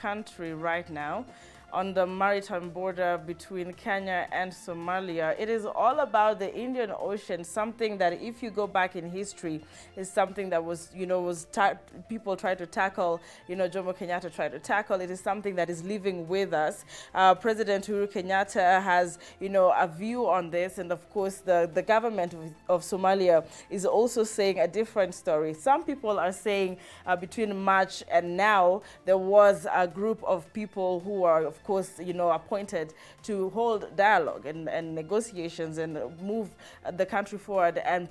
country right now on the maritime border between Kenya and Somalia. It is all about the Indian Ocean, something that if you go back in history is something that was, people tried to tackle, Jomo Kenyatta tried to tackle. It is something that is living with us. President Uhuru Kenyatta has, a view on this. And of course, the government of Somalia is also saying a different story. Some people are saying between March and now, there was a group of people who are, of course, appointed to hold dialogue and negotiations and move the country forward. And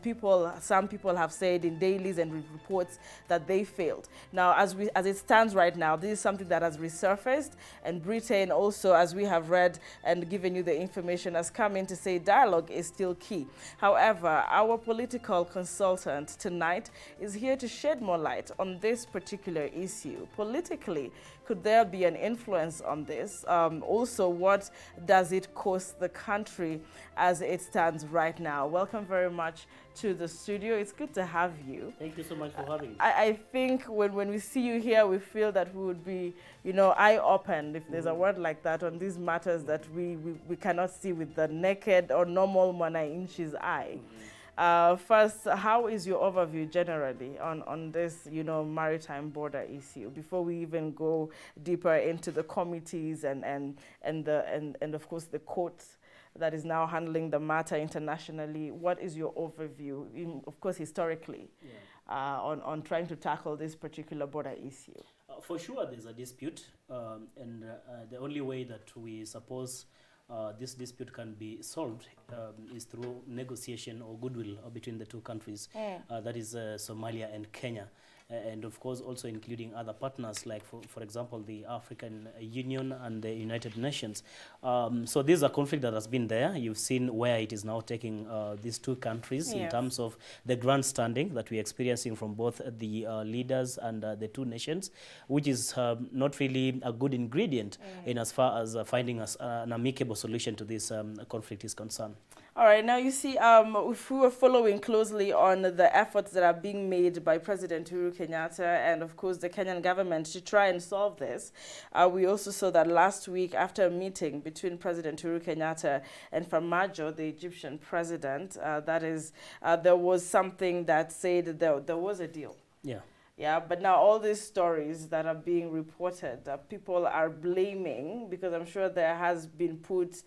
some people have said in dailies and reports that they failed. Now, as it stands right now, this is something that has resurfaced, and Britain also, as we have read and given you the information, has come in to say dialogue is still key. However, our political consultant tonight is here to shed more light on this particular issue. Politically, could there be an influence on this? Also, what does it cost the country as it stands right now? Welcome very much to the studio. It's good to have you. Thank you so much for having me. I think when we see you here, we feel that we would be, eye-opened, if there's a word like that, on these matters that we cannot see with the naked or normal Mwananchi's eye. First, how is your overview generally on this, maritime border issue before we even go deeper into the committees and of course the court that is now handling the matter internationally? What is your overview, of course, historically, on trying to tackle this particular border issue? For sure, there's a dispute, and the only way that we suppose this dispute can be solved is through negotiation or goodwill between the two countries, that is Somalia and Kenya. And of course also including other partners like, for example, the African Union and the United Nations. So this is a conflict that has been there. You've seen where it is now taking these two countries in terms of the grandstanding that we're experiencing from both the leaders and the two nations, which is not really a good ingredient in as far as finding an amicable solution to this conflict is concerned. All right, now you see, if we were following closely on the efforts that are being made by President Uhuru Kenyatta and, of course, the Kenyan government to try and solve this, we also saw that last week after a meeting between President Uhuru Kenyatta and Farmajo, the Egyptian president, there was something that said there was a deal. Yeah, but now all these stories that are being reported, people are blaming, because I'm sure there has been put,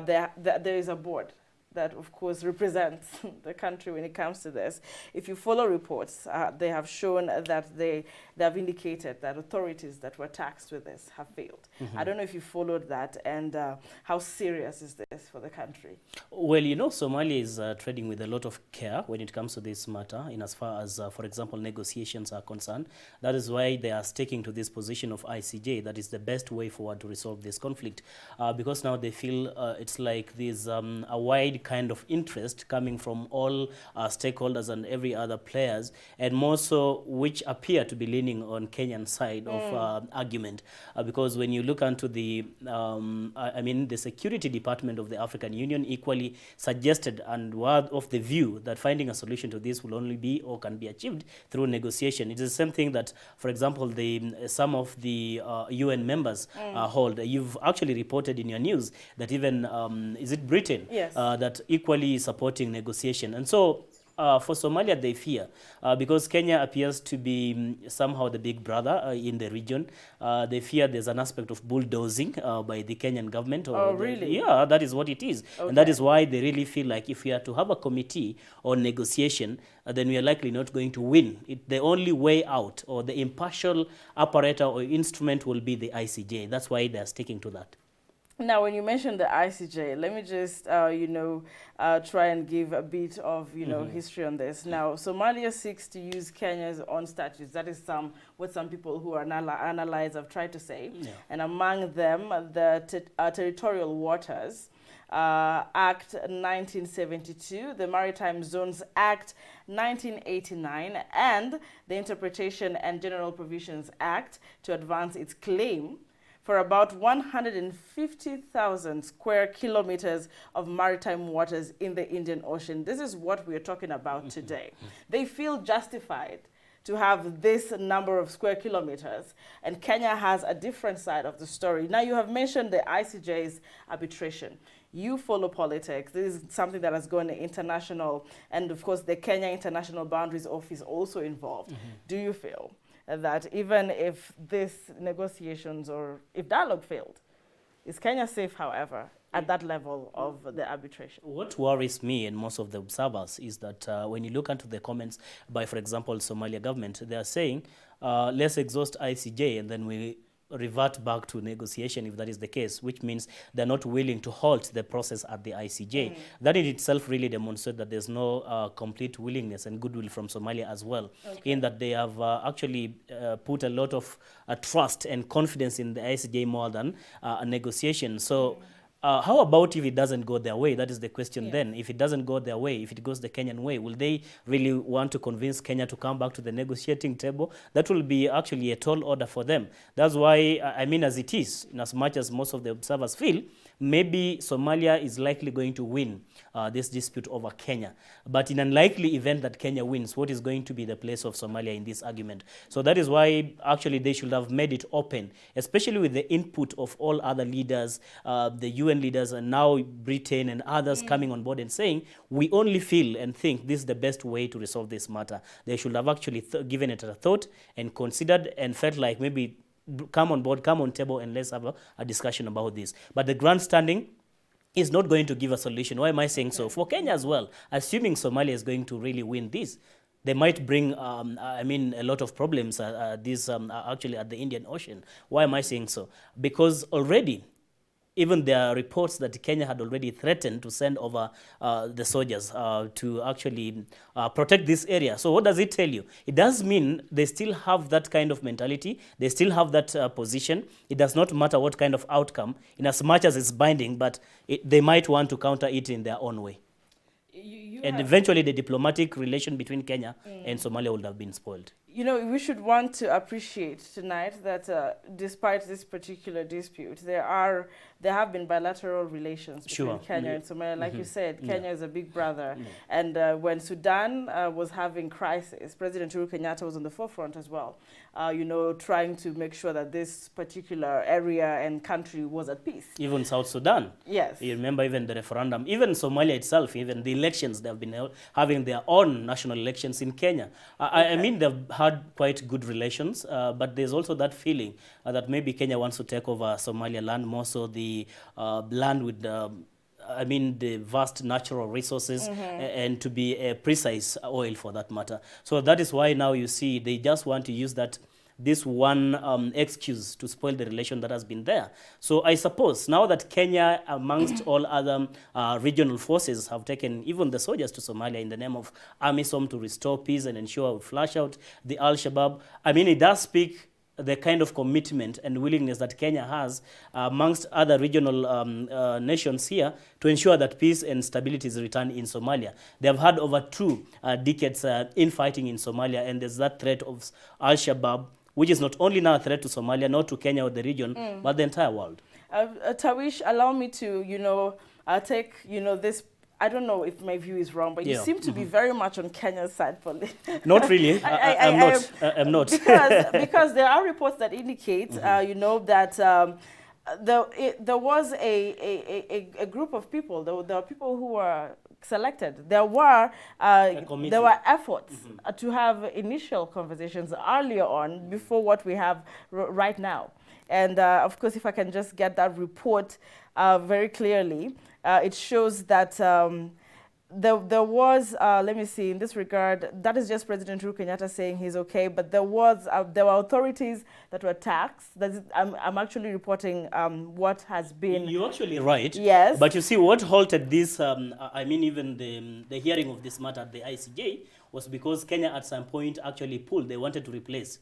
there is a board that, of course, represents the country when it comes to this. If you follow reports, they have shown that they have indicated that authorities that were tasked with this have failed. I don't know if you followed that, and how serious is this for the country? Well, Somalia is treading with a lot of care when it comes to this matter, in as far as, for example, negotiations are concerned. That is why they are sticking to this position of ICJ. That is the best way forward to resolve this conflict, because now they feel it's like there's a wide kind of interest coming from all stakeholders and every other players, and more so which appear to be leaning on Kenyan side of argument, because when you look into the the Security Department of the African Union equally suggested and were of the view that finding a solution to this will only be or can be achieved through negotiation. It is the same thing that, for example, some of the UN members hold. You've actually reported in your news that even is it Britain that equally supporting negotiation. And so for Somalia, they fear, because Kenya appears to be somehow the big brother in the region. They fear there's an aspect of bulldozing by the Kenyan government. Really? Yeah, that is what it is. Okay. And that is why they really feel like if we are to have a committee on negotiation, then we are likely not going to win. The only way out, or the impartial apparatus or instrument, will be the ICJ. That's why they are sticking to that. Now, when you mentioned the ICJ, let me just, try and give a bit of, history on this. Now, Somalia seeks to use Kenya's own statutes. That is what some people who are analyzed have tried to say. And among them, the Territorial Waters Act 1972, the Maritime Zones Act 1989, and the Interpretation and General Provisions Act to advance its claim for about 150,000 square kilometers of maritime waters in the Indian Ocean. This is what we're talking about today. They feel justified to have this number of square kilometers, and Kenya has a different side of the story. Now, you have mentioned the ICJ's arbitration. You follow politics. This is something that has gone international, and of course, the Kenya International Boundaries Office also involved. Do you feel that even if these negotiations or if dialogue failed, is Kenya safe, however, at that level of the arbitration? What worries me and most of the observers is that when you look into the comments by, for example, Somalia government, they are saying, let's exhaust ICJ and then we revert back to negotiation if that is the case, which means they're not willing to halt the process at the ICJ. That in itself really demonstrates that there's no complete willingness and goodwill from Somalia as well, in that they have actually put a lot of trust and confidence in the ICJ more than a negotiation. So how about if it doesn't go their way? That is the question then. If it doesn't go their way, if it goes the Kenyan way, will they really want to convince Kenya to come back to the negotiating table? That will be actually a tall order for them. That's why, I mean, as it is, in as much as most of the observers feel, maybe Somalia is likely going to win this dispute over Kenya. But in an unlikely event that Kenya wins, what is going to be the place of Somalia in this argument? So that is why actually they should have made it open, especially with the input of all other leaders, the UN leaders, and now Britain and others coming on board and saying, we only feel and think this is the best way to resolve this matter. They should have actually given it a thought and considered and felt like maybe come on board, come on table, and let's have a discussion about this. But the grandstanding is not going to give a solution. Why am I saying so? For Kenya as well, assuming Somalia is going to really win this, they might bring, I mean, a lot of problems actually at the Indian Ocean. Why am I saying so? Because already, even there are reports that Kenya had already threatened to send over the soldiers to actually protect this area. So what does it tell you? It does mean they still have that kind of mentality. They still have that position. It does not matter what kind of outcome, in as much as it's binding, but they might want to counter it in their own way. And eventually the diplomatic relation between Kenya and Somalia would have been spoiled. You know, we should want to appreciate tonight that despite this particular dispute, there have been bilateral relations between Kenya and Somalia. Like you said, Kenya is a big brother. And when Sudan was having crisis, President Uhuru Kenyatta was on the forefront as well, you know, trying to make sure that this particular area and country was at peace. Even South Sudan. Yes. You remember even the referendum, even Somalia itself, even the elections, they have been having their own national elections in Kenya. I mean, they've had quite good relations, but there's also that feeling that maybe Kenya wants to take over Somalia land, more so the land with I mean, the vast natural resources and to be a precise oil for that matter. So that is why now you see they just want to use this one excuse to spoil the relation that has been there. So I suppose now that Kenya, amongst all other regional forces, have taken even the soldiers to Somalia in the name of AMISOM to restore peace and ensure we flush out the Al-Shabaab, I mean, it does speak the kind of commitment and willingness that Kenya has amongst other regional nations here to ensure that peace and stability is returned in Somalia. They have had over 2 decades infighting in Somalia, and there's that threat of Al-Shabaab, which is not only now a threat to Somalia, not to Kenya or the region, but the entire world. Tarwish, allow me to, you know, take, you know, this, I don't know if my view is wrong, but you seem to be very much on Kenya's side for this. Not really. I'm not. Because there are reports that indicate, you know, that there was a group of people, there were people who were selected. There were efforts to have initial conversations earlier on before what we have right now. And of course, if I can just get that report very clearly, it shows that there was, let me see, in this regard, that is just President Uhuru Kenyatta saying he's okay, but there were authorities that were taxed. I'm actually reporting what has been. You're actually right. Yes. But you see, what halted this, I mean, even the hearing of this matter at the ICJ was because Kenya at some point actually pulled. They wanted to replace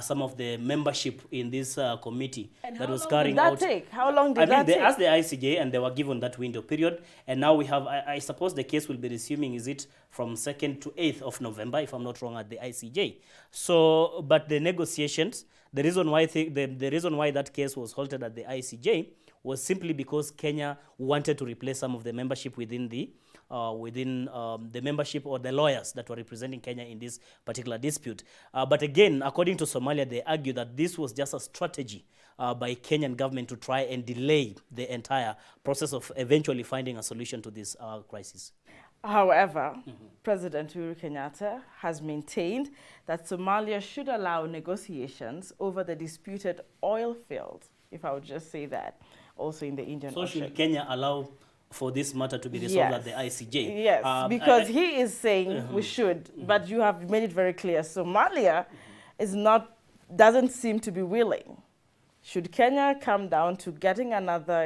some of the membership in this committee that was carrying out. How long did that take? They asked the ICJ and they were given that window period. And now we have, I suppose the case will be resuming, is it from 2nd to 8th of November, if I'm not wrong, at the ICJ. So, but the negotiations, the reason why the reason why that case was halted at the ICJ was simply because Kenya wanted to replace some of the membership within the membership or the lawyers that were representing Kenya in this particular dispute. But again, according to Somalia, they argue that this was just a strategy by Kenyan government to try and delay the entire process of eventually finding a solution to this crisis. However, President Uhuru Kenyatta has maintained that Somalia should allow negotiations over the disputed oil field, if I would just say that, also in the Indian Ocean. So should Kenya allow for this matter to be resolved at the ICJ? Yes, because he is saying we should, but you have made it very clear. Somalia doesn't seem to be willing. Should Kenya come down to getting another,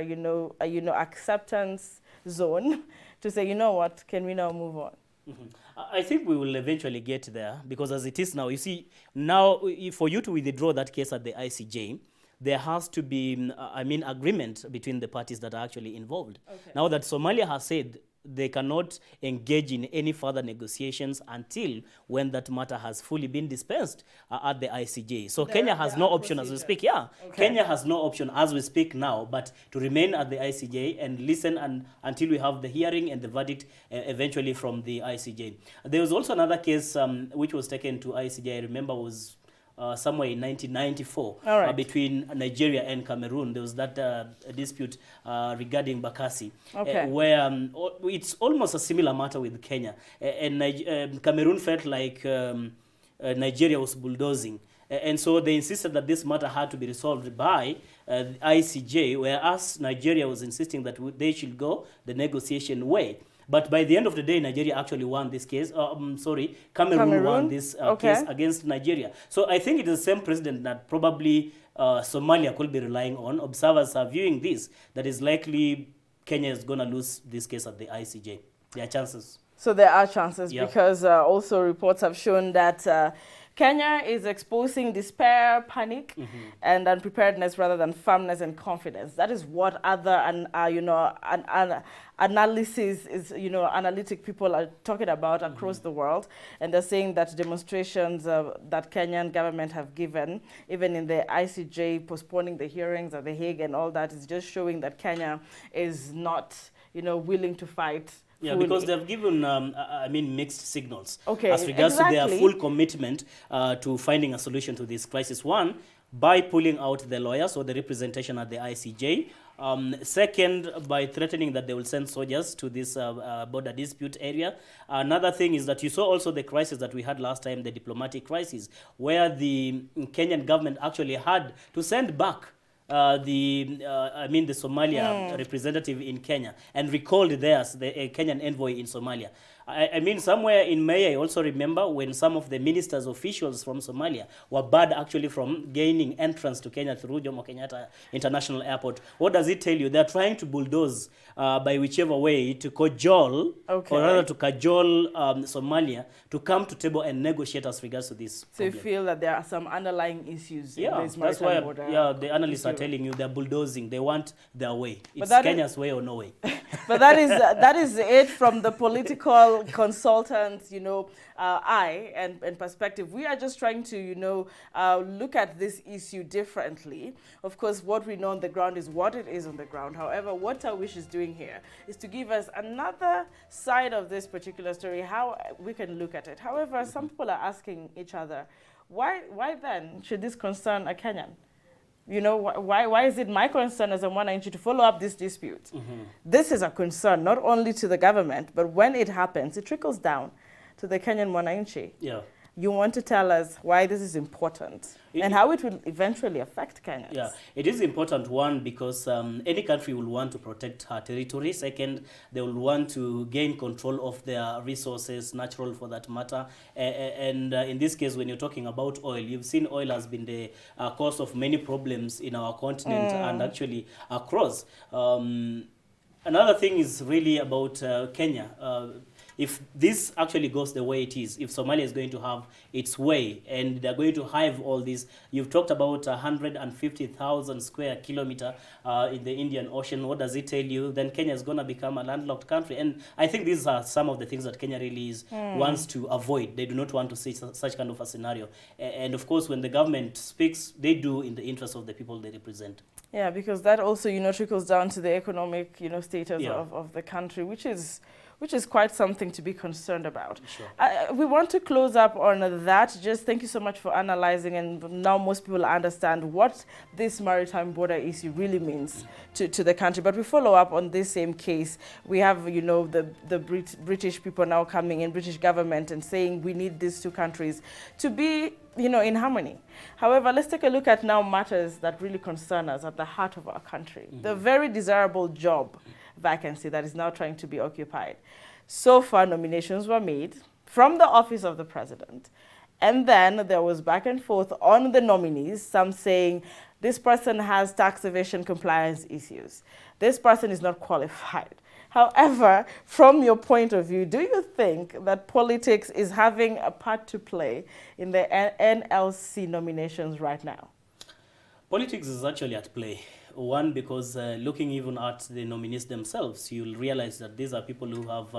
acceptance zone to say, you know what, can we now move on? I think we will eventually get there, because as it is now, you see, now for you to withdraw that case at the ICJ, there has to be, agreement between the parties that are actually involved. Okay. Now that Somalia has said they cannot engage in any further negotiations until when that matter has fully been dispensed at the ICJ. So Kenya has no option as we speak. Yeah, okay. Kenya has no option as we speak now, but to remain at the ICJ and listen until we have the hearing and the verdict eventually from the ICJ. There was also another case which was taken to ICJ, I remember was somewhere in 1994 between Nigeria and Cameroon. There was that dispute regarding Bakassi, where it's almost a similar matter with Kenya. And Cameroon felt like Nigeria was bulldozing. And so they insisted that this matter had to be resolved by ICJ, whereas Nigeria was insisting that they should go the negotiation way. But by the end of the day, Nigeria actually won this case. Cameroon won this case against Nigeria. So I think it is the same precedent that probably Somalia could be relying on. Observers are viewing this, that is likely Kenya is going to lose this case at the ICJ. There are chances. So there are chances, because also reports have shown that Kenya is exposing despair, panic, and unpreparedness rather than firmness and confidence. That is what other analysis is, analytic people are talking about across the world. And they're saying that demonstrations that Kenyan government have given, even in the ICJ, postponing the hearings at The Hague and all that, is just showing that Kenya is not, willing to fight. Yeah, because they've given, mixed signals as regards to their full commitment to finding a solution to this crisis. One, by pulling out the lawyers or the representation at the ICJ. Second, by threatening that they will send soldiers to this border dispute area. Another thing is that you saw also the crisis that we had last time, the diplomatic crisis, where the Kenyan government actually had to send back the Somalia representative in Kenya and recalled theirs, the Kenyan envoy in Somalia. Somewhere in May, I also remember when some of the ministers, officials from Somalia were barred actually from gaining entrance to Kenya through Jomo Kenyatta International Airport. What does it tell you? They're trying to bulldoze by whichever way to cajole, or rather to cajole Somalia to come to table and negotiate as regards to this problem. You feel that there are some underlying issues in this that's why border? Yeah, the analysts are telling you they're bulldozing. They want their way. It's Kenya's way or no way. But that is it from the political consultants, eye and perspective. We are just trying to, look at this issue differently. Of course, what we know on the ground is what it is on the ground. However, what Tarwish is doing here is to give us another side of this particular story, how we can look at it. However, some people are asking each other, why then should this concern a Kenyan? Why is it my concern as a Mwananchi to follow up this dispute? This is a concern not only to the government, but when it happens, it trickles down to the Kenyan Mwananchi. Yeah. You want to tell us why this is important and how it will eventually affect Kenyans. Yeah, it is important, one, because any country will want to protect her territory. Second, they will want to gain control of their resources, natural for that matter. And in this case, when you're talking about oil, you've seen oil has been the cause of many problems in our continent and actually across. Another thing is really about Kenya. if this actually goes the way it is, if Somalia is going to have its way and they're going to hive all these, you've talked about 150,000 square kilometer in the Indian Ocean. What does it tell you? Then Kenya is going to become a landlocked country. And I think these are some of the things that Kenya really wants to avoid. They do not want to see such kind of a scenario. And of course, when the government speaks, they do in the interest of the people they represent. Yeah, because that also, trickles down to the economic, status Yeah. of the country, which is quite something to be concerned about. Sure. We want to close up on that. Just thank you so much for analyzing, and now most people understand what this maritime border issue really means to the country. But we follow up on this same case. We have, the British people now coming in, British government, and saying we need these two countries to be in harmony. However, let's take a look at now matters that really concern us at the heart of our country. The very desirable job vacancy that is now trying to be occupied. So far, nominations were made from the office of the president. And then there was back and forth on the nominees, some saying this person has tax evasion compliance issues. This person is not qualified. However, from your point of view, do you think that politics is having a part to play in the NLC nominations right now? Politics is actually at play. One, because looking even at the nominees themselves, you'll realize that these are people who have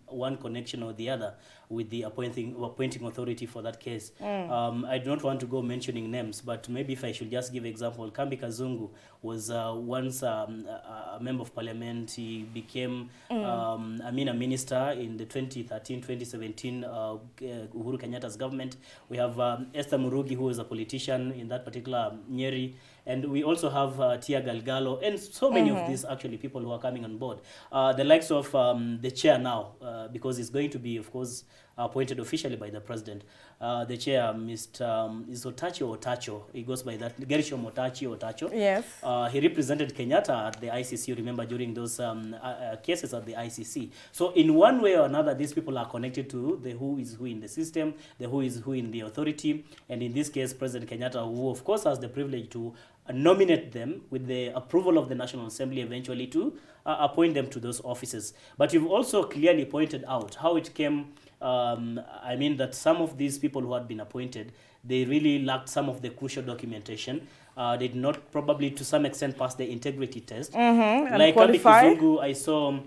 one connection or the other with the appointing authority for that case. I do not want to go mentioning names, but maybe if I should just give example, Kambi Kazungu was once a member of parliament. He became a minister in the 2013-2017 Uhuru Kenyatta's government. We have Esther Murugi, who was a politician in that particular Nyeri. And we also have Tia Galgalo and so many of these actually people who are coming on board. The likes of the chair now, because it's going to be, of course, appointed officially by the president. The chair, Mr. is Otacho. He goes by that, Gershom Otacho. Yes. He represented Kenyatta at the ICC, remember, during those cases at the ICC. So in one way or another, these people are connected to the who is who in the system, the who is who in the authority. And in this case, President Kenyatta, who of course has the privilege to nominate them with the approval of the National Assembly eventually to appoint them to those offices. But you've also clearly pointed out how it came, that some of these people who had been appointed, they really lacked some of the crucial documentation. They did not probably to some extent pass the integrity test. Like Kambi Kizungu, I saw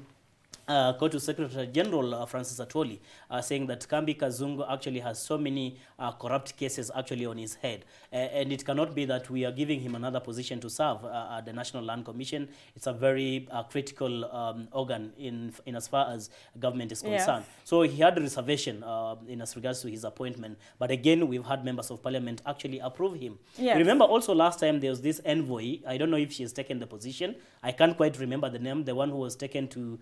Kotu Secretary General Francis Atwoli saying that Kambi Kazungu actually has so many corrupt cases actually on his head. And it cannot be that we are giving him another position to serve at the National Land Commission. It's a very critical organ in as far as government is concerned. Yes. So he had a reservation in as regards to his appointment. But again, we've had members of parliament actually approve him. Yes. Remember also last time there was this envoy. I don't know if she's taken the position. I can't quite remember the name. The one who was taken to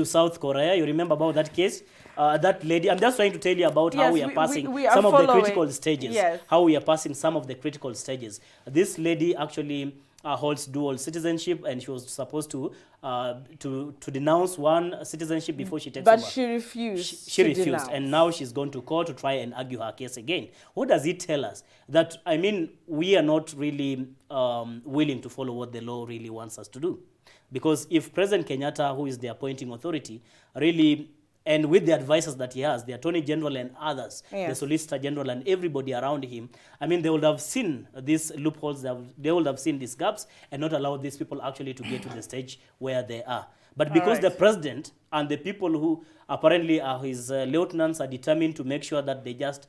South Korea. You remember about that case? That lady, I'm just trying to tell you about how we are passing some of the critical stages. Yes. How we are passing some of the critical stages. This lady actually holds dual citizenship, and she was supposed to denounce one citizenship before she takes over. But she refused. She refused, and now she's gone to court to try and argue her case again. What does it tell us? That, we are not really willing to follow what the law really wants us to do. Because if President Kenyatta, who is the appointing authority, really, and with the advisors that he has, the Attorney General and others, yes, the Solicitor General and everybody around him, they would have seen these loopholes, they would have seen these gaps and not allow these people actually to get to the stage where they are. But because the president and the people who apparently are his lieutenants are determined to make sure that they just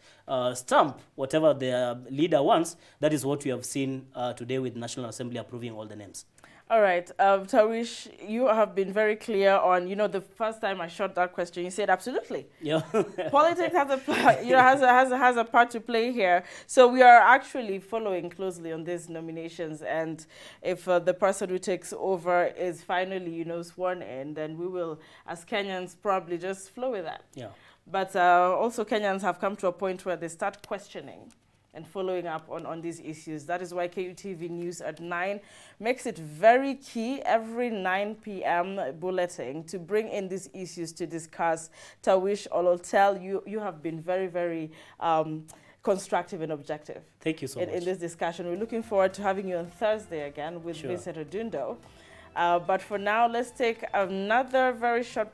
stamp whatever their leader wants, that is what we have seen today with National Assembly approving all the names. All right, Tarwish, you have been very clear on, the first time I shot that question, you said absolutely. Yeah. Politics has a part to play here. So we are actually following closely on these nominations, and if the person who takes over is finally, sworn in, then we will, as Kenyans, probably just flow with that. Yeah. But also Kenyans have come to a point where they start questioning and following up on these issues. That is why KUTV News at 9 makes it very key every 9 p.m. bulletin to bring in these issues to discuss. Tarwish Ololtele, you have been very, very constructive and objective. Thank you so much. In this discussion. We're looking forward to having you on Thursday again with Vincent Odundo. But for now, let's take another very short break.